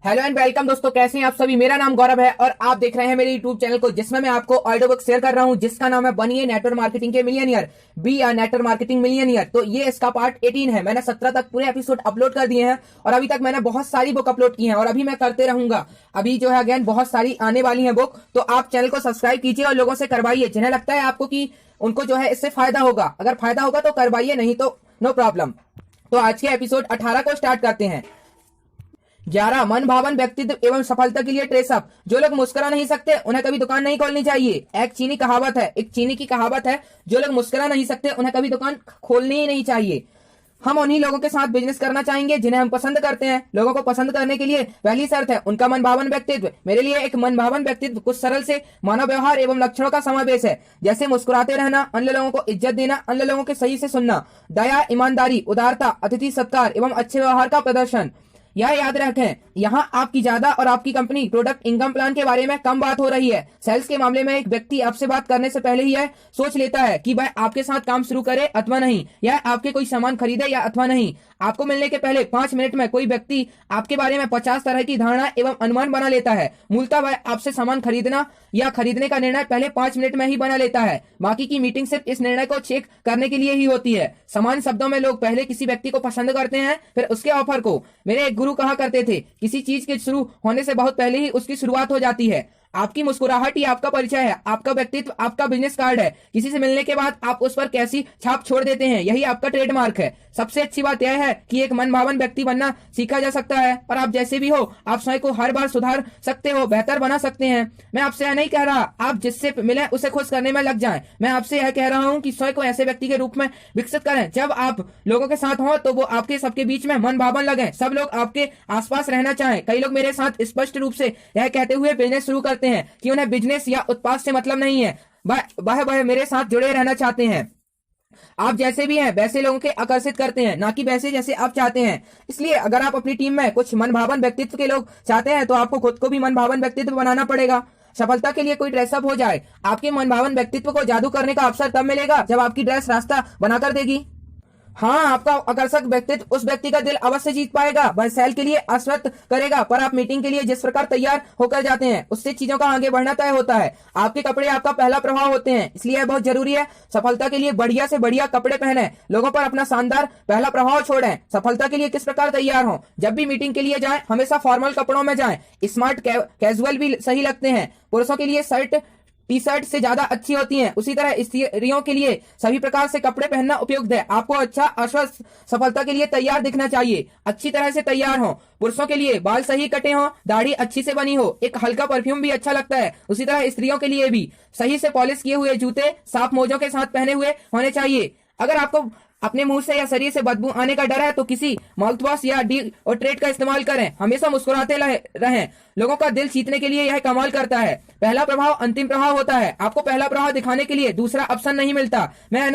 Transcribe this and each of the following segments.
Hello and welcome दोस्तों, कैसे हैं आप सभी। मेरा नाम गौरव है और आप देख रहे हैं मेरे यूट्यूब चैनल को, जिसमें मैं आपको ऑडियो बुक शेयर कर रहा हूं जिसका नाम है बनिए नेटवर्क मार्केटिंग के मिलियनियर, बी आ नेटवर्क मार्केटिंग मिलियनियर। तो ये इसका पार्ट 18 है। मैंने 17 तक पूरे एपिसोड अपलोड कर दिए हैं और अभी तक मैंने बहुत सारी बुक अपलोड की हैं और अभी मैं करते रहूंगा। अभी जो है अगेन बहुत सारी आने वाली है बुक, तो आप चैनल को सब्सक्राइब कीजिए और लोगों से करवाइए जिन्हें लगता है आपको कि उनको जो है इससे फायदा होगा। अगर फायदा होगा तो करवाइए, नहीं तो नो प्रॉब्लम। तो आज के एपिसोड 18 को स्टार्ट करते हैं। 11 मन भावन व्यक्तित्व एवं सफलता के लिए ट्रेसअप। जो लोग मुस्कुरा नहीं सकते उन्हें कभी दुकान नहीं खोलनी चाहिए। एक चीनी की कहावत है, जो लोग मुस्कुरा नहीं सकते उन्हें कभी दुकान खोलनी ही नहीं चाहिए। हम उन्हीं लोगों के साथ बिजनेस करना चाहेंगे जिन्हें हम पसंद करते हैं। लोगों को पसंद करने के लिए पहली शर्त है उनका मन भावन व्यक्तित्व। मेरे लिए एक मन भावन व्यक्तित्व कुछ सरल से मानव व्यवहार एवं लक्षणों का समावेश है, जैसे मुस्कुराते रहना, अन्य लोगों को इज्जत देना, अन्य लोगों के सही से सुनना, दया, ईमानदारी, उदारता, अतिथि सत्कार एवं अच्छे व्यवहार का प्रदर्शन। यह याद रखें, यहाँ आपकी ज्यादा और आपकी कंपनी प्रोडक्ट इनकम प्लान के बारे में कम बात हो रही है। सेल्स के मामले में एक व्यक्ति आपसे बात करने से पहले ही यह सोच लेता है कि वह आपके साथ काम शुरू करे अथवा नहीं, या आपके कोई सामान खरीदे या अथवा नहीं। आपको मिलने के पहले 5 मिनट में कोई व्यक्ति आपके बारे में 50 तरह की धारणा एवं अनुमान बना लेता है। मूलतः वह आपसे सामान खरीदना या खरीदने का निर्णय पहले 5 मिनट में ही बना लेता है। बाकी की मीटिंग सिर्फ इस निर्णय को चेक करने के लिए ही होती है। समान शब्दों में लोग पहले किसी व्यक्ति को पसंद करते हैं, फिर उसके ऑफर को। मेरे एक गुरु कहा करते थे, किसी चीज के शुरू होने से बहुत पहले ही उसकी शुरुआत हो जाती है। आपकी मुस्कुराहट ही आपका परिचय है, आपका व्यक्तित्व आपका बिजनेस कार्ड है। किसी से मिलने के बाद आप उस पर कैसी छाप छोड़ देते हैं, यही आपका ट्रेडमार्क है। सबसे अच्छी बात यह है कि एक मन भावन व्यक्ति बनना सीखा जा सकता है और आप जैसे भी हो आप स्वयं को हर बार सुधार सकते हो, बेहतर बना सकते हैं। मैं आपसे यह नहीं कह रहा आप जिससे मिले उसे खुश करने में लग जाएं। मैं आपसे यह कह रहा हूँ कि स्वयं को ऐसे व्यक्ति के रूप में विकसित करें। जब आप लोगों के साथ हो तो वो आपके सबके बीच में मन भावन लगे, सब लोग आपके आसपास रहना चाहें। कई लोग मेरे साथ स्पष्ट रूप से यह कहते हुए बिजनेस शुरू करते हैं कि उन्हें बिजनेस या उत्पाद से मतलब नहीं है, वह मेरे साथ जुड़े रहना चाहते हैं। आप जैसे भी हैं वैसे लोगों के आकर्षित करते हैं, ना कि वैसे जैसे आप चाहते हैं। इसलिए अगर आप अपनी टीम में कुछ मन भावन व्यक्तित्व के लोग चाहते हैं तो आपको खुद को भी मन भावन व्यक्तित्व बनाना पड़ेगा। सफलता के लिए कोई ड्रेसअप हो जाए, आपके मन भावन व्यक्तित्व को जादू करने का अवसर तब मिलेगा जब आपकी ड्रेस रास्ता बनाकर देगी। हाँ, आपका आकर्षक व्यक्तित्व उस व्यक्ति का दिल अवश्य जीत पाएगा, वह सेल के लिए आश्वस्त करेगा। पर आप मीटिंग के लिए जिस प्रकार तैयार होकर जाते हैं उससे चीजों का आगे बढ़ना तय होता है। आपके कपड़े आपका पहला प्रभाव होते हैं, इसलिए यह बहुत जरूरी है सफलता के लिए बढ़िया से बढ़िया कपड़े पहने, लोगों पर अपना शानदार पहला प्रभाव छोड़ें। सफलता के लिए किस प्रकार तैयार हो, जब भी मीटिंग के लिए जाएं हमेशा फॉर्मल कपड़ों में जाएं। स्मार्ट कैजुअल भी सही लगते हैं। पुरुषों के लिए शर्ट टी शर्ट से ज्यादा अच्छी होती हैं, उसी तरह स्त्रियों के लिए सभी प्रकार से कपड़े पहनना उपयुक्त है। आपको अच्छा आश्वस्त सफलता के लिए तैयार दिखना चाहिए, अच्छी तरह से तैयार हो। पुरुषों के लिए बाल सही कटे हो, दाढ़ी अच्छी से बनी हो, एक हल्का परफ्यूम भी अच्छा लगता है। उसी तरह स्त्रियों के लिए भी सही से पॉलिश किए हुए जूते साफ मोजों के साथ पहने हुए होने चाहिए। अगर आपको अपने मुंह से या शरीर से बदबू आने का डर है तो किसी माउथ वॉश या डिओड्रेंट का इस्तेमाल करें। हमेशा मुस्कुराते रहें, लोगों का दिल जीतने के लिए यह कमाल करता है। पहला प्रभाव अंतिम प्रभाव होता है। आपको पहला प्रभाव दिखाने के लिए दूसरा ऑप्शन नहीं मिलता। मैं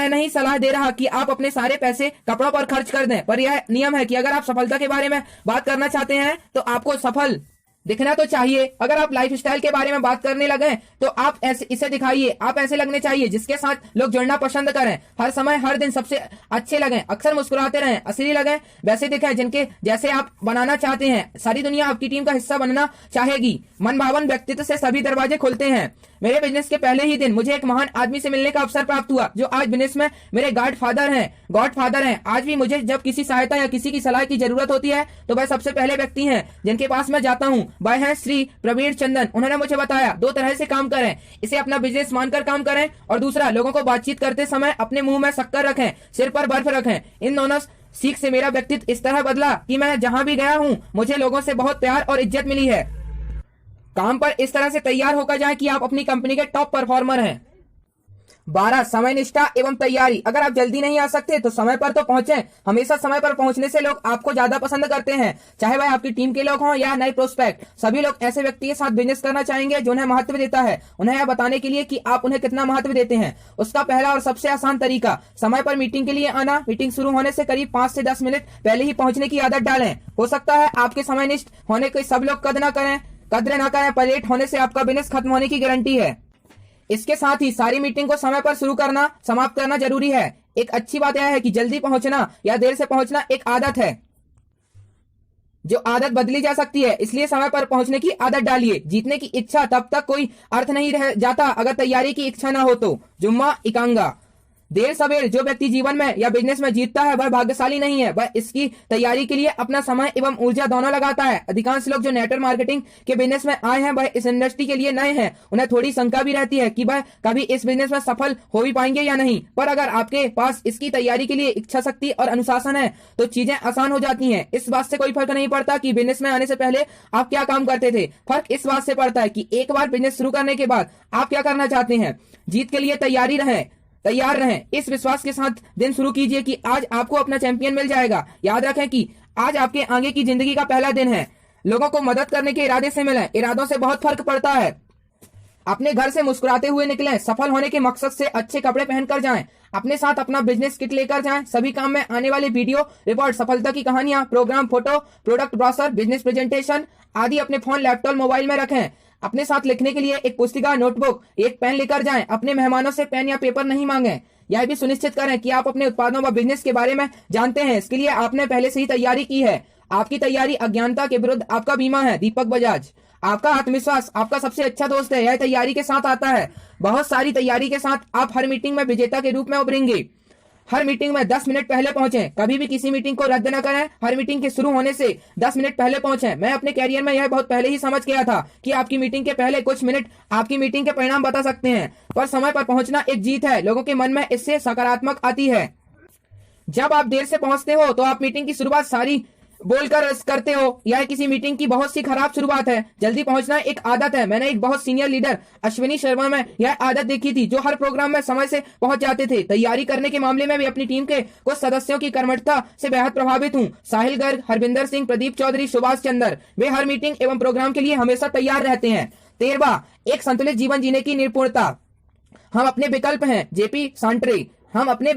नहीं सलाह दे रहा कि आप अपने सारे पैसे कपड़ों पर खर्च कर दें, पर यह नियम है कि अगर आप सफलता के बारे में बात करना चाहते हैं तो आपको सफल दिखना तो चाहिए। अगर आप लाइफस्टाइल के बारे में बात करने लगे तो आप इसे दिखाइए। आप ऐसे लगने चाहिए जिसके साथ लोग जुड़ना पसंद करें, हर समय हर दिन सबसे अच्छे लगें, अक्सर मुस्कुराते रहें, असली लगें, वैसे दिखें जिनके जैसे आप बनाना चाहते हैं। सारी दुनिया आपकी टीम का हिस्सा बनना चाहेगी। मन भावन व्यक्तित्व से सभी दरवाजे खुलते हैं। मेरे बिजनेस के पहले ही दिन मुझे एक महान आदमी से मिलने का अवसर प्राप्त हुआ जो आज बिजनेस में मेरे गॉड फादर हैं। आज भी मुझे जब किसी सहायता या किसी की सलाह की जरूरत होती है तो वह सबसे पहले व्यक्ति हैं जिनके पास मैं जाता हूँ। वह है श्री प्रवीण चंदन। उन्होंने मुझे बताया 2 तरह से काम करें, इसे अपना बिजनेस मानकर काम करें और दूसरा लोगों को बातचीत करते समय अपने मुंह में शक्कर रखें, सिर पर बर्फ रखें। इन दोनों सीख से मेरा व्यक्तित्व इस तरह बदला कि मैं जहां भी गया हूं मुझे लोगों से बहुत प्यार और इज्जत मिली है। काम पर इस तरह से तैयार होकर जाएं कि आप अपनी कंपनी के टॉप परफॉर्मर हैं। 12 समय निष्ठा एवं तैयारी। अगर आप जल्दी नहीं आ सकते तो समय पर तो पहुंचें। हमेशा समय पर पहुंचने से लोग आपको ज्यादा पसंद करते हैं, चाहे वह आपकी टीम के लोग हों या नए प्रोस्पेक्ट। सभी लोग ऐसे व्यक्ति के साथ बिजनेस करना चाहेंगे जो उन्हें महत्व देता है। उन्हें यह बताने के लिए कि आप उन्हें कितना महत्व देते हैं। उसका पहला और सबसे आसान तरीका समय पर मीटिंग के लिए आना। मीटिंग शुरू होने से करीब 5 से 10 मिनट पहले ही पहुंचने की आदत डालें। हो सकता है आपके समयनिष्ठ होने के सब लोग कद्र न करें, पर लेट होने से आपका बिजनेस खत्म होने की गारंटी है। इसके साथ ही सारी मीटिंग को समय पर शुरू करना समाप्त करना जरूरी है। एक अच्छी बात यह है कि जल्दी पहुंचना या देर से पहुंचना एक आदत है। जो आदत बदली जा सकती है, इसलिए समय पर पहुंचने की आदत डालिए। जीतने की इच्छा तब तक कोई अर्थ नहीं रह जाता अगर तैयारी की इच्छा ना हो तो। जुम्मा इकांगा। देर सवेर जो व्यक्ति जीवन में या बिजनेस में जीतता है वह भाग्यशाली नहीं है, वह इसकी तैयारी के लिए अपना समय एवं ऊर्जा दोनों लगाता है। अधिकांश लोग जो नेटवर्क मार्केटिंग के बिजनेस में आए हैं वह इस इंडस्ट्री के लिए नए हैं। उन्हें थोड़ी शंका भी रहती है कि वह कभी इस बिजनेस में सफल हो भी पाएंगे या नहीं, पर अगर आपके पास इसकी तैयारी के लिए इच्छा शक्ति और अनुशासन है तो चीजें आसान हो जाती हैं। इस बात से कोई फर्क नहीं पड़ता कि बिजनेस में आने से पहले आप क्या काम करते थे, फर्क इस बात से पड़ता है कि एक बार बिजनेस शुरू करने के बाद आप क्या करना चाहते हैं। जीत के लिए तैयार रहें। इस विश्वास के साथ दिन शुरू कीजिए कि आज आपको अपना चैंपियन मिल जाएगा। याद रखें कि आज आपके आगे की जिंदगी का पहला दिन है। लोगों को मदद करने के इरादे से मिलें, इरादों से बहुत फर्क पड़ता है। अपने घर से मुस्कुराते हुए निकलें, सफल होने के मकसद से अच्छे कपड़े पहनकर जाएं, अपने साथ अपना बिजनेस किट लेकर जाएं। सभी काम में आने वाले वीडियो रिपोर्ट, सफलता की कहानियां, programme photo, product brochure, business presentation आदि अपने फोन, लैपटॉप, मोबाइल में रखें। अपने साथ लिखने के लिए एक पुस्तिका, नोटबुक, एक पेन लेकर जाएं। अपने मेहमानों से पेन या पेपर नहीं मांगें। यह भी सुनिश्चित करें कि आप अपने उत्पादों व बिजनेस के बारे में जानते हैं। इसके लिए आपने पहले से ही तैयारी की है। आपकी तैयारी अज्ञानता के विरुद्ध आपका बीमा है। दीपक बजाज। आपका आत्मविश्वास आपका सबसे अच्छा दोस्त है, यह तैयारी के साथ आता है। बहुत सारी तैयारी के साथ आप हर मीटिंग में विजेता के रूप में उभरेंगे। हर मीटिंग में 10 मिनट पहले पहुंचें। कभी भी किसी मीटिंग को रद्द न करें। हर मीटिंग के शुरू होने से 10 मिनट पहले पहुंचें। मैं अपने कैरियर में यह बहुत पहले ही समझ गया था कि आपकी मीटिंग के पहले कुछ मिनट आपकी मीटिंग के परिणाम बता सकते हैं, पर समय पर पहुंचना एक जीत है। लोगों के मन में इससे सकारात्मक आती है। जब आप देर से पहुंचते हो तो आप मीटिंग की शुरुआत सारी बोलकर करते हो। यह किसी मीटिंग की बहुत सी खराब शुरुआत है। जल्दी पहुंचना एक आदत है। मैंने एक बहुत सीनियर लीडर अश्विनी शर्मा में यह आदत देखी थी, जो हर प्रोग्राम में समय से पहुंच जाते थे। तैयारी करने के मामले में भी अपनी टीम के कुछ सदस्यों की कर्मठता से बेहद प्रभावित हूँ। साहिल गर्ग, हरविंदर सिंह, प्रदीप चौधरी, सुभाष चंद्र, वे हर मीटिंग एवं प्रोग्राम के लिए हमेशा तैयार रहते हैं। 13वां, एक संतुलित जीवन जीने की निपुणता। हम अपने विकल्प हैं। जेपी सांट्रे। हम अपने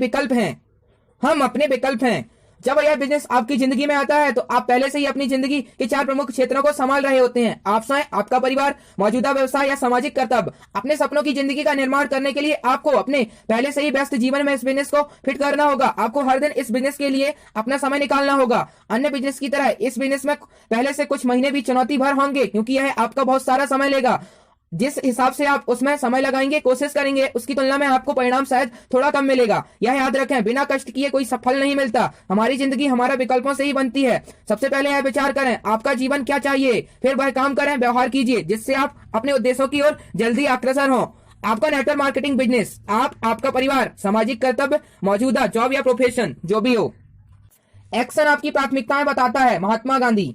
विकल्प हैं। जब यह बिजनेस आपकी जिंदगी में आता है तो आप पहले से ही अपनी जिंदगी के 4 प्रमुख क्षेत्रों को संभाल रहे होते हैं। आप स्वयं, आपका परिवार, मौजूदा व्यवसाय या सामाजिक कर्तव्य। अपने सपनों की जिंदगी का निर्माण करने के लिए आपको अपने पहले से ही व्यस्त जीवन में इस बिजनेस को फिट करना होगा। आपको हर दिन इस बिजनेस के लिए अपना समय निकालना होगा। अन्य बिजनेस की तरह इस बिजनेस में पहले से कुछ महीने भी चुनौती भर होंगे, क्योंकि यह आपका बहुत सारा समय लेगा। जिस हिसाब से आप उसमें समय लगाएंगे, कोशिश करेंगे, उसकी तुलना में आपको परिणाम शायद थोड़ा कम मिलेगा। यह याद रखें, बिना कष्ट किए कोई सफल नहीं मिलता। हमारी जिंदगी हमारा विकल्पों से ही बनती है। सबसे पहले यह विचार करें आपका जीवन क्या चाहिए, फिर वह काम करें, व्यवहार कीजिए जिससे आप अपने उद्देश्यों की ओर जल्दी अग्रसर हो। आपका नेटवर्क मार्केटिंग बिजनेस, आप, आपका परिवार, सामाजिक कर्तव्य, मौजूदा जॉब या प्रोफेशन जो भी हो। एक्शन आपकी प्राथमिकताएं बताता है। महात्मा गांधी।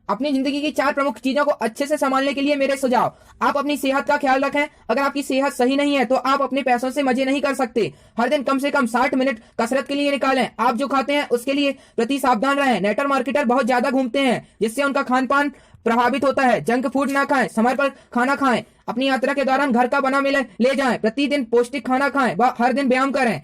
अपनी जिंदगी की 4 प्रमुख चीजों को अच्छे से संभालने के लिए मेरे सुझाव। आप अपनी सेहत का ख्याल रखें। अगर आपकी सेहत सही नहीं है तो आप अपने पैसों से मजे नहीं कर सकते। हर दिन कम से कम 60 मिनट कसरत के लिए निकालें। आप जो खाते हैं उसके लिए प्रति सावधान रहें। नेटवर्क मार्केटर बहुत ज्यादा घूमते हैं, जिससे उनका खान पान प्रभावित होता है। जंक फूड ना खाएं, समय पर खाना खाएं। अपनी यात्रा के दौरान घर का बना मिले ले जाएं। प्रतिदिन पौष्टिक खाना खाएं व हर दिन व्यायाम करें।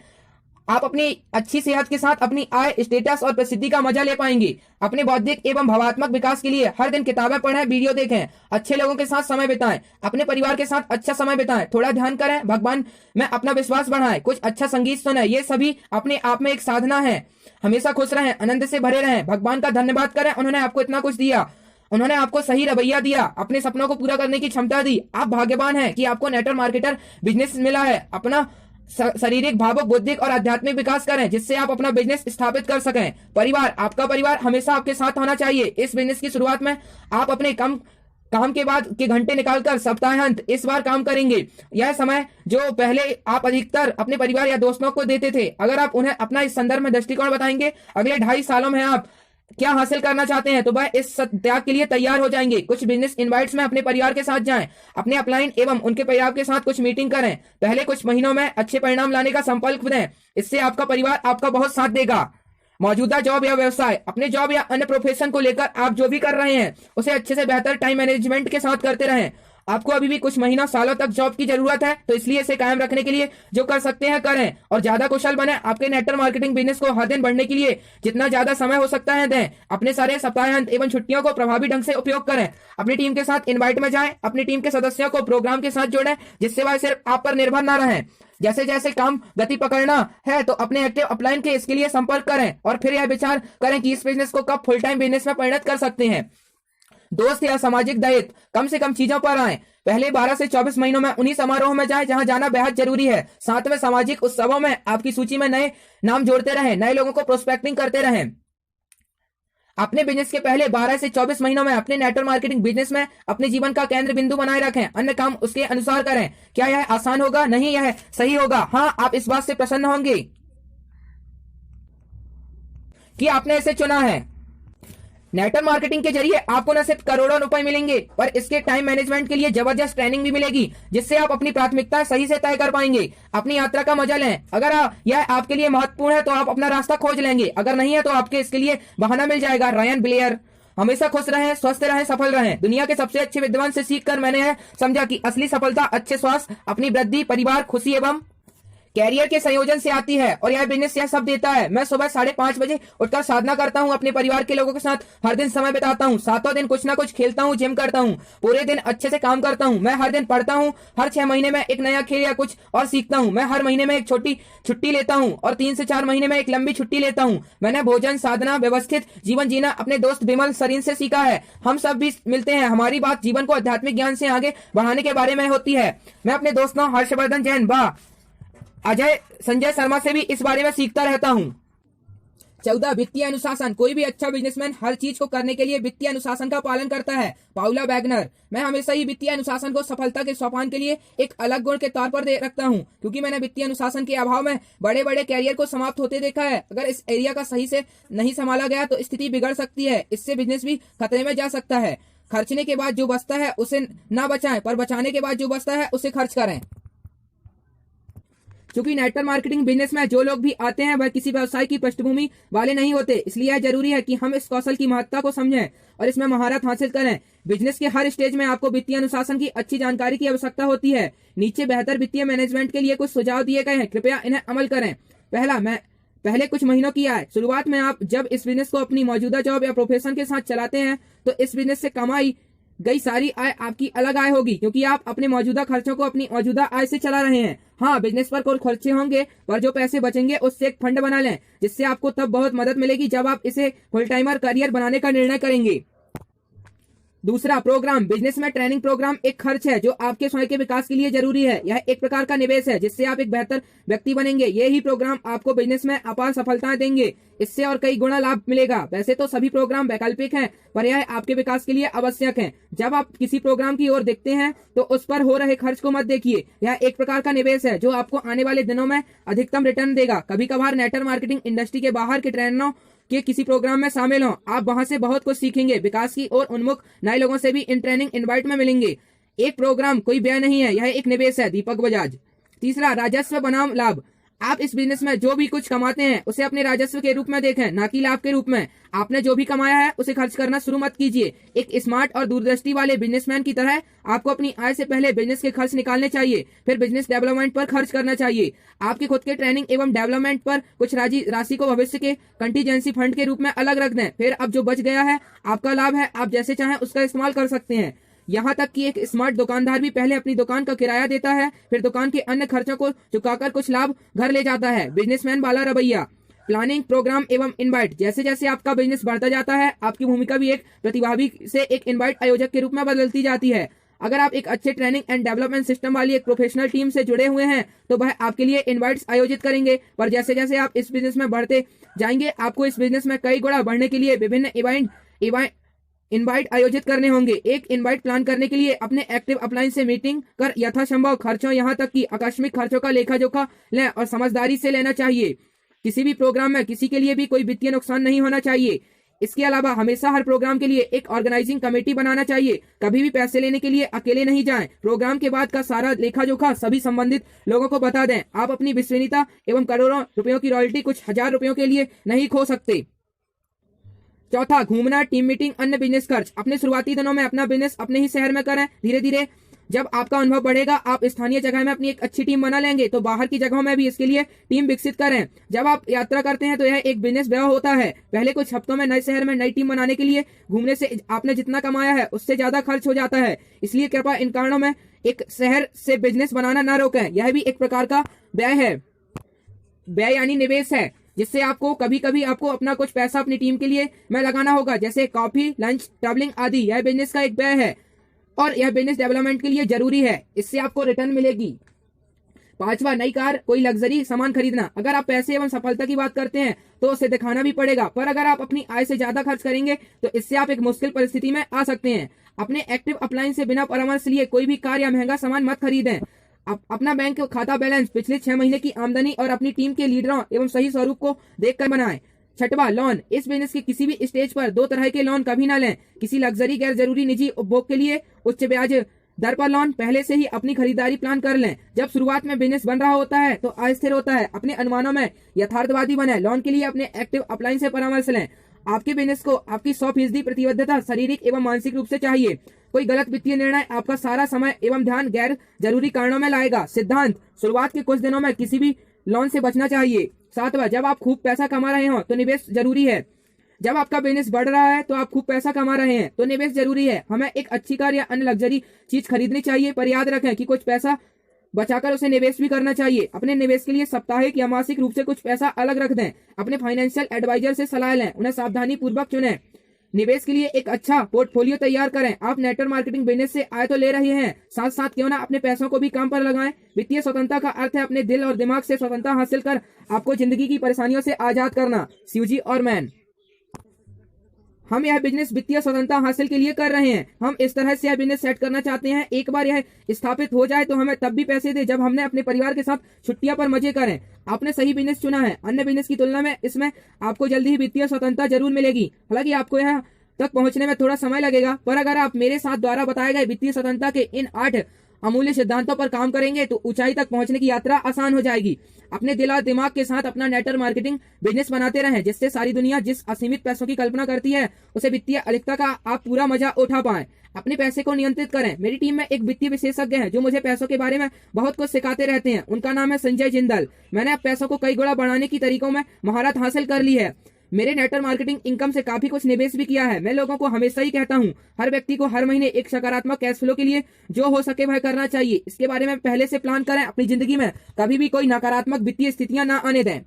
आप अपनी अच्छी सेहत के साथ अपनी आय, स्टेटस और प्रसिद्धि का मजा ले पाएंगे। अपने बौद्धिक एवं भावात्मक विकास के लिए हर दिन किताबें पढ़ें, वीडियो देखें, अच्छे लोगों के साथ समय बिताएं, अपने परिवार के साथ अच्छा समय बिताएं, थोड़ा ध्यान करें, भगवान में अपना विश्वास बढ़ाएं, कुछ अच्छा संगीत सुनें। ये सभी अपने आप में एक साधना है। हमेशा खुश रहें, आनंद से भरे रहें, भगवान का धन्यवाद करें, उन्होंने आपको इतना कुछ दिया। उन्होंने आपको सही रवैया दिया, अपने सपनों को पूरा करने की क्षमता दी। आप भाग्यवान हैं कि आपको नेटवर्क मार्केटर बिजनेस मिला है। अपना शारीरिक, भावुक, बौद्धिक और आध्यात्मिक विकास करें, जिससे आप अपना बिजनेस स्थापित कर सकें। परिवार, आपका परिवार हमेशा आपके साथ होना चाहिए। इस बिजनेस की शुरुआत में आप अपने काम के बाद के घंटे निकालकर सप्ताहांत इस बार काम करेंगे। यह समय जो पहले आप अधिकतर अपने परिवार या दोस्तों को देते थे, अगर आप उन्हें अपना इस संदर्भ में दृष्टिकोण बताएंगे, अगले 2.5 सालों में आप क्या हासिल करना चाहते हैं तो वह इस त्याग के लिए तैयार हो जाएंगे। कुछ बिजनेस इनवाइट्स में अपने परिवार के साथ जाएं, अपने अपलाइन एवं उनके परिवार के साथ कुछ मीटिंग करें। पहले कुछ महीनों में अच्छे परिणाम लाने का संकल्प दें, इससे आपका परिवार आपका बहुत साथ देगा। मौजूदा जॉब या व्यवसाय, अपने जॉब या अन्य प्रोफेशन को लेकर आप जो भी कर रहे हैं उसे अच्छे से बेहतर टाइम मैनेजमेंट के साथ करते रहें। आपको अभी भी कुछ महीनों सालों तक जॉब की जरूरत है, तो इसलिए इसे कायम रखने के लिए जो कर सकते हैं करें और ज्यादा कुशल बने। आपके नेटवर्क मार्केटिंग बिजनेस को हर दिन बढ़ने के लिए जितना ज्यादा समय हो सकता है दें। अपने सारे सप्ताहांत एवं छुट्टियों को प्रभावी ढंग से उपयोग करें। अपनी टीम के साथ इनवाइट में जाएं। अपनी टीम के सदस्यों को प्रोग्राम के साथ जोड़ें, जिससे वह सिर्फ आप पर निर्भर न रहें। जैसे जैसे काम गति पकड़ना है तो अपने एक्टिव अपलाइन के इसके लिए संपर्क करें और फिर यह विचार करें कि इस बिजनेस को कब फुल टाइम बिजनेस में परिणत कर सकते हैं। दोस्त या सामाजिक दायित्व कम से कम चीजों पर आए। पहले 12 से 24 महीनों में उन्हीं समारोह में जाएं जहां जाना बेहद जरूरी है। साथ में सामाजिक उत्सवों में आपकी सूची में नए नाम जोड़ते रहें, नए लोगों को प्रोस्पेक्टिंग करते रहें। अपने बिजनेस के पहले 12 से 24 महीनों में अपने नेटवर्क मार्केटिंग बिजनेस में अपने जीवन का केंद्र बिंदु बनाए रखें। अन्य काम उसके अनुसार करें। क्या यह आसान होगा? नहीं, यह सही होगा। हाँ, आप इस बात से प्रसन्न होंगे कि आपने इसे चुना है। नेटवर्क मार्केटिंग के जरिए आपको न सिर्फ करोड़ों रुपए मिलेंगे, पर इसके टाइम मैनेजमेंट के लिए जबरदस्त ट्रेनिंग भी मिलेगी, जिससे आप अपनी प्राथमिकताएं सही से तय कर पाएंगे। अपनी यात्रा का मजा लें। अगर यह आपके लिए महत्वपूर्ण है तो आप अपना रास्ता खोज लेंगे, अगर नहीं है तो आपके इसके लिए बहाना मिल जाएगा। Ryan Blair. हमेशा खुश रहें, स्वस्थ रहें, सफल रहें। दुनिया के सबसे अच्छे विद्वान से सीखकर मैंने यह समझा कि असली सफलता अच्छे स्वास्थ्य, अपनी वृद्धि, परिवार, खुशी एवं कैरियर के संयोजन से आती है। और यह बिजनेस यह सब देता है। मैं सुबह 5:30 बजे उठकर साधना करता हूँ, अपने परिवार के लोगों के साथ हर दिन समय बिताता हूँ, सातों दिन कुछ ना कुछ खेलता हूँ, जिम करता हूँ, पूरे दिन अच्छे से काम करता हूँ। मैं हर दिन पढ़ता हूँ, हर 6 महीने में एक नया खेल या कुछ और सीखता हूँ। मैं हर महीने में एक छोटी छुट्टी लेता हूँ और 3 से 4 महीने में एक लंबी छुट्टी लेता हूँ। मैंने भोजन, साधना, व्यवस्थित जीवन जीना अपने दोस्त विमल सरीन से सीखा है। हम सब भी मिलते हैं। हमारी बात जीवन को आध्यात्मिक ज्ञान से आगे बढ़ाने के बारे में होती है। मैं अपने दोस्तों हर्षवर्धन जैन, अजय, संजय शर्मा से भी इस बारे में सीखता रहता हूँ। 14 वित्तीय अनुशासन। कोई भी अच्छा बिजनेसमैन हर चीज को करने के लिए वित्तीय अनुशासन का पालन करता है। Paula Wagner. मैं हमेशा ही वित्तीय अनुशासन को सफलता के सोपान के लिए एक अलग गुण के तौर पर रखता हूँ, क्योंकि मैंने वित्तीय अनुशासन के अभाव में बड़े बड़े कैरियर को समाप्त होते देखा है। अगर इस एरिया का सही से नहीं संभाला गया तो स्थिति बिगड़ सकती है। इससे बिजनेस भी खतरे में जा सकता है। खर्चने के बाद जो बचता है उसे न बचाएं, पर बचाने के बाद जो बचता है उसे खर्च करें। क्योंकि नेटवर्क मार्केटिंग बिजनेस में जो लोग भी आते हैं वह किसी व्यवसाय की पृष्ठभूमि वाले नहीं होते, इसलिए यह जरूरी है कि हम इस कौशल की महत्ता को समझें और इसमें महारत हासिल करें। बिजनेस के हर स्टेज में आपको वित्तीय अनुशासन की अच्छी जानकारी की आवश्यकता होती है। नीचे बेहतर वित्तीय मैनेजमेंट के लिए कुछ सुझाव दिए गए हैं, कृपया इन्हें अमल करें। पहले कुछ महीनों की आय। शुरुआत में आप जब इस बिजनेस को अपनी मौजूदा जॉब या प्रोफेशन के साथ चलाते हैं तो इस बिजनेस से कमाई गई सारी आय आपकी अलग आय होगी, क्योंकि आप अपने मौजूदा खर्चों को अपनी मौजूदा आय से चला रहे हैं। हाँ, बिजनेस पर कुछ खर्चे होंगे, पर जो पैसे बचेंगे उससे एक फंड बना लें, जिससे आपको तब बहुत मदद मिलेगी जब आप इसे फुल टाइमर करियर बनाने का निर्णय करेंगे। दूसरा, प्रोग्राम। बिजनेस में ट्रेनिंग प्रोग्राम एक खर्च है जो आपके स्वयं के विकास के लिए जरूरी है। यह एक प्रकार का निवेश है जिससे आप एक बेहतर व्यक्ति बनेंगे। ये ही प्रोग्राम आपको बिजनेस में अपार सफलताएं देंगे। इससे और कई गुना लाभ मिलेगा। वैसे तो सभी प्रोग्राम वैकल्पिक हैं, पर यह आपके विकास के लिए आवश्यक है। जब आप किसी प्रोग्राम की ओर देखते हैं तो उस पर हो रहे खर्च को मत देखिए। यह एक प्रकार का निवेश है जो आपको आने वाले दिनों में अधिकतम रिटर्न देगा। कभी कभार नेटवर्क मार्केटिंग इंडस्ट्री के बाहर के ट्रेनरों के किसी प्रोग्राम में शामिल हों। आप वहां से बहुत कुछ सीखेंगे। विकास की ओर उन्मुख नए लोगों से भी इन ट्रेनिंग इनवाइट में मिलेंगे। एक प्रोग्राम कोई व्यय नहीं है, यह एक निवेश है। दीपक बजाज। तीसरा, राजस्व बनाम लाभ। आप इस बिजनेस में जो भी कुछ कमाते हैं उसे अपने राजस्व के रूप में देखें, ना कि लाभ के रूप में। आपने जो भी कमाया है उसे खर्च करना शुरू मत कीजिए। एक स्मार्ट और दूरदृष्टि वाले बिजनेसमैन की तरह आपको अपनी आय से पहले बिजनेस के खर्च निकालने चाहिए, फिर बिजनेस डेवलपमेंट पर खर्च करना चाहिए। आपके खुद के ट्रेनिंग एवं डेवलपमेंट पर कुछ राशि को भविष्य के कंटीजेंसी फंड के रूप में अलग रख दें। फिर अब जो बच गया है आपका लाभ है, आप जैसे चाहें उसका इस्तेमाल कर सकते हैं। यहाँ तक कि एक स्मार्ट दुकानदार भी पहले अपनी दुकान का किराया देता है, फिर दुकान के अन्य खर्चों को चुकाकर कुछ लाभ घर ले जाता है। बिजनेसमैन वाला रवैया। प्लानिंग, प्रोग्राम एवं इनवाइट। जैसे जैसे आपका बिजनेस बढ़ता जाता है आपकी भूमिका भी एक प्रतिभागी से एक इनवाइट आयोजक के रूप में बदलती जाती है। अगर आप एक अच्छे ट्रेनिंग एंड डेवलपमेंट सिस्टम वाली एक प्रोफेशनल टीम से जुड़े हुए हैं तो वह आपके लिए इनवाइट्स आयोजित करेंगे। पर जैसे जैसे आप इस बिजनेस में बढ़ते जाएंगे आपको इस बिजनेस में कई गुना बढ़ने के लिए विभिन्न इनवाइट आयोजित करने होंगे। एक इनवाइट प्लान करने के लिए अपने एक्टिव अपलाइन से मीटिंग कर यथासंभव खर्चों यहाँ तक कि आकस्मिक खर्चों का लेखा जोखा लें और समझदारी से लेना चाहिए। किसी भी प्रोग्राम में किसी के लिए भी कोई वित्तीय नुकसान नहीं होना चाहिए। इसके अलावा हमेशा हर प्रोग्राम के लिए एक ऑर्गेनाइजिंग कमेटी बनाना चाहिए। कभी भी पैसे लेने के लिए अकेले नहीं जाएं। प्रोग्राम के बाद का सारा लेखा जोखा सभी संबंधित लोगों को बता दें। आप अपनी विश्वसनीयता एवं करोड़ों रुपयों की रॉयल्टी कुछ हजार रुपयों के लिए नहीं खो सकते। चौथा, घूमना, टीम मीटिंग, अन्य बिजनेस खर्च। अपने शुरुआती दिनों में अपना बिजनेस अपने ही शहर में करें। धीरे धीरे जब आपका अनुभव बढ़ेगा, आप स्थानीय जगह में अपनी एक अच्छी टीम बना लेंगे, तो बाहर की जगहों में भी इसके लिए टीम विकसित करें। जब आप यात्रा करते हैं तो यह एक बिजनेस व्यय होता है। पहले कुछ हफ्तों में नए शहर में नई टीम बनाने के लिए घूमने से आपने जितना कमाया है उससे ज्यादा खर्च हो जाता है। इसलिए कृपया इन कारणों में एक शहर से बिजनेस बनाना न रोकें। यह भी एक प्रकार का व्यय है। व्यय यानी निवेश है, जिससे आपको कभी कभी आपको अपना कुछ पैसा अपनी टीम के लिए में लगाना होगा, जैसे कॉफी, लंच, ट्रैवलिंग आदि। यह बिजनेस का एक व्यय है और यह बिजनेस डेवलपमेंट के लिए जरूरी है। इससे आपको रिटर्न मिलेगी। 5वां, नई कार, कोई लग्जरी सामान खरीदना। अगर आप पैसे एवं सफलता की बात करते हैं तो उसे दिखाना भी पड़ेगा, पर अगर आप अपनी आय से ज्यादा खर्च करेंगे तो इससे आप एक मुश्किल परिस्थिति में आ सकते हैं। अपने एक्टिव अप्लायंस से बिना परामर्श लिए कोई भी कार या महंगा सामान मत खरीदें। अपना बैंक खाता बैलेंस, पिछले 6 महीने की आमदनी और अपनी टीम के लीडरों एवं सही स्वरूप को देखकर बनाएं। 6वां, लोन। इस बिजनेस के किसी भी स्टेज पर 2 तरह के लोन कभी ना लें। किसी लग्जरी, गैर जरूरी निजी उपभोग के लिए उच्च ब्याज दर पर लोन। पहले से ही अपनी खरीदारी प्लान कर लें। जब शुरुआत में बिजनेस बन रहा होता है तो अस्थिर होता है। अपने अनुमानों में यथार्थवादी बने। लोन के लिए अपने एक्टिव अप्लायंस से परामर्श लें। आपके बिजनेस को आपकी 100% प्रतिबद्धता शारीरिक एवं मानसिक रूप से चाहिए। कोई गलत वित्तीय निर्णय आपका सारा समय एवं ध्यान गैर जरूरी कारणों में लाएगा। सिद्धांत, शुरुआत के कुछ दिनों में किसी भी लोन से बचना चाहिए। 7वां, जब आप खूब पैसा कमा रहे हो तो निवेश जरूरी है। जब आपका बिजनेस बढ़ रहा है तो आप खूब पैसा कमा रहे हैं तो निवेश जरूरी है। हमें एक अच्छी कार या अन्य लग्जरी चीज खरीदनी चाहिए, पर याद रखें कि कुछ पैसा बचाकर उसे निवेश भी करना चाहिए। अपने निवेश के लिए साप्ताहिक या मासिक रूप से कुछ पैसा अलग रख दें। अपने फाइनेंशियल एडवाइजर से सलाह लें, उन्हें सावधानी पूर्वक चुनें। निवेश के लिए एक अच्छा पोर्टफोलियो तैयार करें। आप नेटवर्क मार्केटिंग बिजनेस से आय तो ले रहे हैं, साथ साथ क्यों ना अपने पैसों को भी काम पर लगाएं। वित्तीय स्वतंत्रता का अर्थ है अपने दिल और दिमाग से स्वतंत्रता हासिल कर आपको जिंदगी की परेशानियों से आजाद करना। शिवजी और मैन। हम यह बिजनेस वित्तीय स्वतंत्रता हासिल के लिए कर रहे हैं। हम इस तरह से यह बिजनेस सेट करना चाहते हैं। एक बार यह स्थापित हो जाए तो हमें तब भी पैसे दे जब हमने अपने परिवार के साथ छुट्टियां पर मजे करें। आपने सही बिजनेस चुना है। अन्य बिजनेस की तुलना में इसमें आपको जल्दी ही वित्तीय स्वतंत्रता जरूर मिलेगी। हालांकि आपको यह तक पहुंचने में थोड़ा समय लगेगा, पर अगर आप मेरे साथ द्वारा बताए गए वित्तीय स्वतंत्रता के इन 8 अमूल्य सिद्धांतों पर काम करेंगे तो ऊंचाई तक पहुंचने की यात्रा आसान हो जाएगी। अपने दिल और दिमाग के साथ अपना नेटवर्क मार्केटिंग बिजनेस बनाते रहें, जिससे सारी दुनिया जिस असीमित पैसों की कल्पना करती है उसे वित्तीय अधिकता का आप पूरा मजा उठा पाएं। अपने पैसे को नियंत्रित करें। मेरी टीम में एक वित्तीय विशेषज्ञ है जो मुझे पैसों के बारे में बहुत कुछ सिखाते रहते हैं। उनका नाम है संजय जिंदल। मैंने अब पैसों को कई गुना बढ़ाने की तरीकों में महारत हासिल कर ली है। मेरे नेटवर्क मार्केटिंग इनकम से काफी कुछ निवेश भी किया है। मैं लोगों को हमेशा ही कहता हूँ, हर व्यक्ति को हर महीने एक सकारात्मक कैश फ्लो के लिए जो हो सके वह करना चाहिए। इसके बारे में पहले से प्लान करें। अपनी जिंदगी में कभी भी कोई नकारात्मक वित्तीय स्थितियां न आने दें।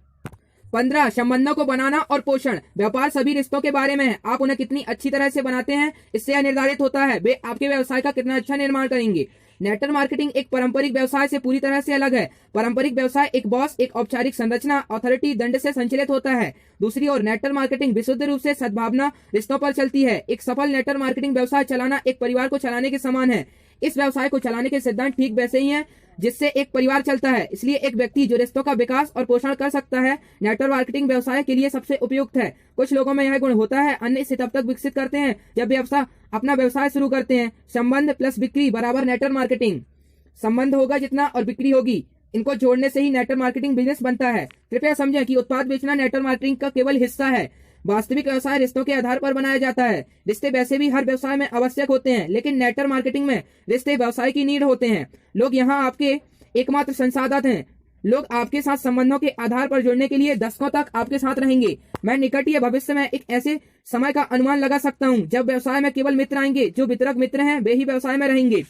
15, संबंधों को बनाना और पोषण। व्यापार सभी रिश्तों के बारे में है। आप उन्हें कितनी अच्छी तरह से बनाते हैं, इससे यह निर्धारित होता है वे आपके व्यवसाय का कितना अच्छा निर्माण करेंगे। नेटवर्क मार्केटिंग एक पारंपरिक व्यवसाय से पूरी तरह से अलग है। पारंपरिक व्यवसाय एक बॉस, एक औपचारिक संरचना, अथॉरिटी, दंड से संचालित होता है। दूसरी ओर नेटवर्क मार्केटिंग विशुद्ध रूप से सद्भावना रिश्तों पर चलती है। एक सफल नेटवर्क मार्केटिंग व्यवसाय चलाना एक परिवार को चलाने के समान है। इस व्यवसाय को चलाने के सिद्धांत ठीक वैसे ही हैं जिससे एक परिवार चलता है। इसलिए एक व्यक्ति जो रिश्तों का विकास और पोषण कर सकता है, नेटवर्क मार्केटिंग व्यवसाय के लिए सबसे उपयुक्त है। कुछ लोगों में यह गुण होता है, अन्य इसे तब तक विकसित करते हैं जब व्यवसाय अपना व्यवसाय शुरू करते हैं। संबंध प्लस बिक्री बराबर नेटवर्क मार्केटिंग। संबंध होगा जितना और बिक्री होगी, इनको जोड़ने से ही नेटवर्क मार्केटिंग बिजनेस बनता है। कृपया समझें कि उत्पाद बेचना नेटवर्क मार्केटिंग का केवल हिस्सा है। वास्तविक व्यवसाय रिश्तों के आधार पर बनाया जाता है। रिश्ते वैसे भी हर व्यवसाय में आवश्यक होते हैं, लेकिन नेटवर्क मार्केटिंग में रिश्ते व्यवसाय की नीड होते हैं। लोग यहाँ आपके एकमात्र संसाधन हैं। लोग आपके साथ संबंधों के आधार पर जुड़ने के लिए दशकों तक आपके साथ रहेंगे। मैं निकट या भविष्य में एक ऐसे समय का अनुमान लगा सकता हूँ जब व्यवसाय में केवल मित्र आएंगे। जो वितरक मित्र हैं वे ही व्यवसाय में रहेंगे।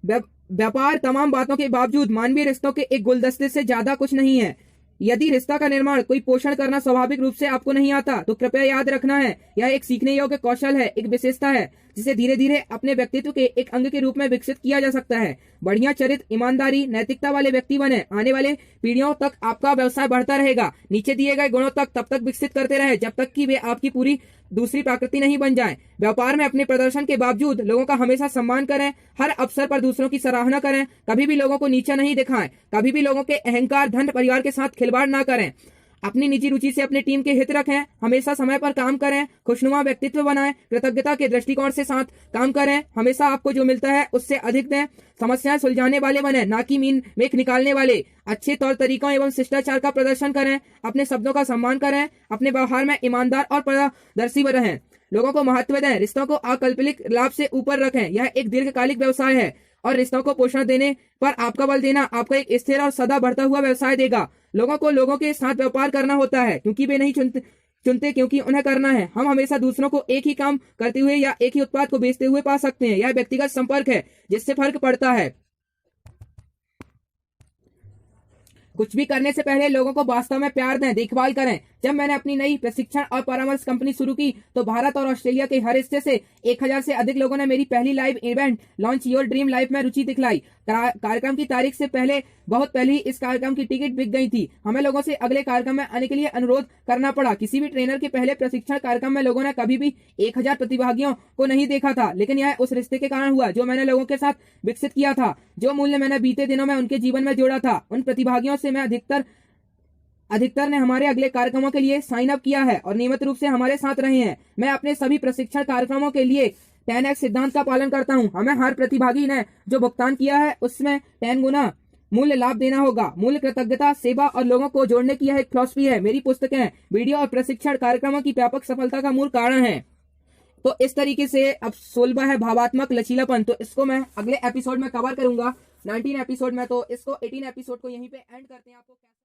व्यापार तमाम बातों के बावजूद मानवीय रिश्तों के एक गुलदस्ते से ज्यादा कुछ नहीं है। यदि रिश्ता का निर्माण कोई पोषण करना स्वाभाविक रूप से आपको नहीं आता तो कृपया याद रखना है यह एक सीखने योग्य कौशल है, एक विशेषता है जिसे धीरे धीरे अपने व्यक्तित्व के एक अंग के रूप में विकसित किया जा सकता है। बढ़िया चरित्र, ईमानदारी, नैतिकता वाले व्यक्ति बने। आने वाले पीढ़ियों तक आपका व्यवसाय बढ़ता रहेगा। नीचे दिए गए गुणों तक तब तक विकसित करते रहे जब तक कि वे आपकी पूरी दूसरी प्रकृति नहीं बन जाएं। व्यापार में अपने प्रदर्शन के बावजूद लोगों का हमेशा सम्मान करें। हर अवसर पर दूसरों की सराहना करें। कभी भी लोगों को नीचा नहीं दिखाएं। कभी भी लोगों के अहंकार, धन, परिवार के साथ खिलवाड़ ना करें। अपनी निजी रुचि से अपनी टीम के हित रखें। हमेशा समय पर काम करें। खुशनुमा व्यक्तित्व बनाएं। कृतज्ञता के दृष्टिकोण से साथ काम करें। हमेशा आपको जो मिलता है उससे अधिक दें। समस्याएं सुलझाने वाले बने, ना कि मीन मेख निकालने वाले। अच्छे तौर तरीकों एवं शिष्टाचार का प्रदर्शन करें। अपने शब्दों का सम्मान करें। अपने व्यवहार में ईमानदार और पारदर्शी रहें। लोगों को महत्व दें, रिश्तों को अकल्पनिक लाभ से ऊपर रखें। यह एक दीर्घकालिक व्यवसाय है और रिश्तों को पोषण देने पर आपका बल देना आपको एक स्थिर और सदा बढ़ता हुआ व्यवसाय देगा। लोगों को लोगों के साथ व्यापार करना होता है क्योंकि वे नहीं चुनते क्योंकि उन्हें करना है। हम हमेशा दूसरों को एक ही काम करते हुए या एक ही उत्पाद को बेचते हुए पा सकते हैं। यह व्यक्तिगत संपर्क है जिससे फर्क पड़ता है। कुछ भी करने से पहले लोगों को वास्तव में प्यार दें, देखभाल करें। जब मैंने अपनी नई प्रशिक्षण और परामर्श कंपनी शुरू की तो भारत और ऑस्ट्रेलिया के हर हिस्से से 1000 से अधिक लोगों ने मेरी पहली live event launch your dream life में रुचि दिखलाई। कार्यक्रम की तारीख से पहले बहुत पहले ही इस कार्यक्रम की टिकट बिक गई थी। हमें लोगों से अगले कार्यक्रम में आने के लिए अनुरोध करना पड़ा। किसी भी ट्रेनर के पहले प्रशिक्षण कार्यक्रम में लोगों ने कभी भी 1000 प्रतिभागियों को नहीं देखा था, लेकिन यह उस रिश्ते के कारण हुआ जो मैंने लोगों के साथ विकसित किया था। जो मूल्य मैंने बीते दिनों में उनके जीवन में जोड़ा था, उन प्रतिभागियों से मैं अधिकतर ने हमारे अगले कार्यक्रमों के लिए साइन अप किया है और नियमित रूप से हमारे साथ रहे हैं। मैं अपने सभी प्रशिक्षण कार्यक्रमों के लिए 10x सिद्धांत का पालन करता हूं। हमें हर प्रतिभागी ने जो भुगतान किया है उसमें 10 गुना मूल्य लाभ देना होगा। मूल्य, कृतज्ञता, सेवा और लोगों को जोड़ने की यह एक फिलॉसफी है। मेरी पुस्तकें, वीडियो और प्रशिक्षण कार्यक्रमों की व्यापक सफलता का मूल कारण है। तो इस तरीके से अब 16वां है भावात्मक लचीलापन। तो इसको मैं अगले एपिसोड में कवर करूंगा 19 एपिसोड में। तो इसको 18 एपिसोड को यहीं पे एंड करते हैं। आपको